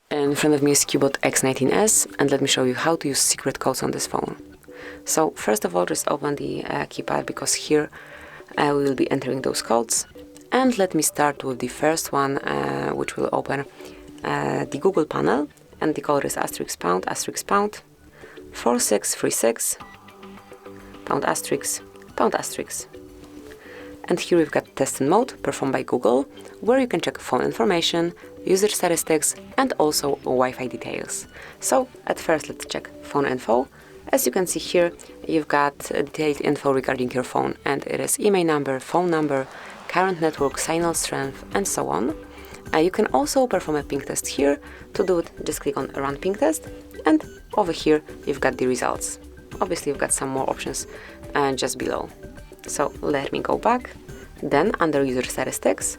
In front of me is CUBOT X19 S, and let me show you how to use secret codes on this phone. So first of all, just open the keypad, because here we will be entering those codes. And let me start with the first one, which will open the Google panel, and the code is *##, 4636 #*#. And here we've got test in mode performed by Google, where you can check phone information, user statistics, and also Wi-Fi details. So at first, let's check phone info. As you can see here, you've got detailed info regarding your phone, and it is email number, phone number, current network, signal strength, and so on. You can also perform a ping test here. To do it, just click on Run Ping Test, and over here you've got the results. Obviously, you've got some more options just below. So let me go back. Then under user statistics,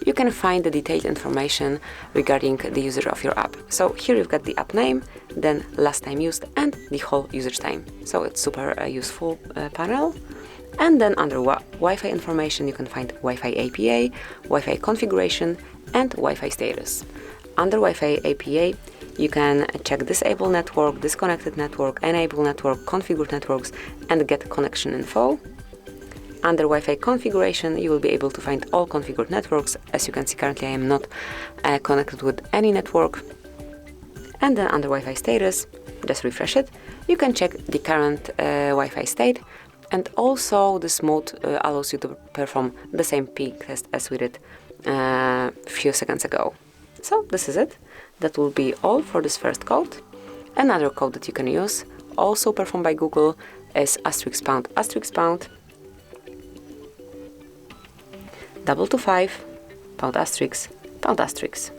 you can find the detailed information regarding the usage of your app. So here you've got the app name, then last time used, and the whole usage time. So it's super useful panel. And then under Wi-Fi information, you can find Wi-Fi APA, Wi-Fi configuration, and Wi-Fi status. Under Wi-Fi APA, you can check disable network, disconnected network, enable network, configured networks, and get connection info. Under Wi-Fi configuration, you will be able to find all configured networks. As you can see, currently I am not connected with any network. And then under Wi-Fi status, just refresh it, you can check the current Wi-Fi state, and also this mode allows you to perform the same ping test as we did a few seconds ago. So this is it. That will be all for this first code. Another code that you can use, also performed by Google, is *##, 225 ***.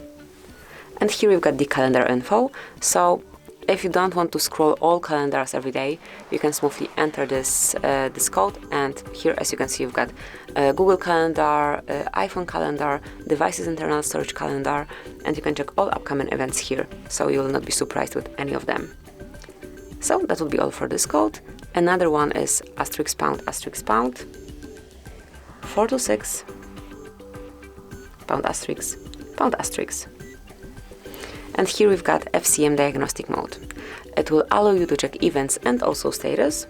And here we've got the calendar info. So if you don't want to scroll all calendars every day, you can smoothly enter this code, and here, as you can see, you've got Google Calendar, iPhone Calendar, devices internal storage calendar, and you can check all upcoming events here, so you will not be surprised with any of them. So that will be all for this code. Another one is *##, 426 ***. And here we've got FCM diagnostic mode. It will allow you to check events and also status.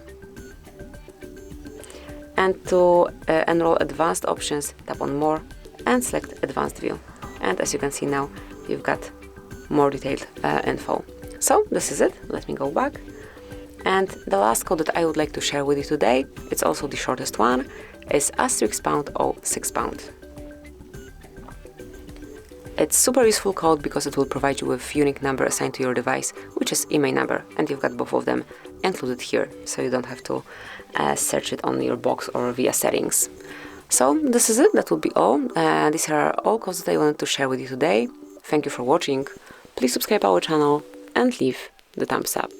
And to enroll advanced options, tap on more and select advanced view. And as you can see now, you've got more detailed info. So this is it. Let me go back. And the last code that I would like to share with you today, it's also the shortest one, is *##06#. It's super useful code because it will provide you with unique number assigned to your device, which is email number, and you've got both of them included here, so you don't have to search it on your box or via settings. So this is it. That will be all. These are all codes that I wanted to share with you today. Thank you for watching. Please subscribe our channel and leave the thumbs up.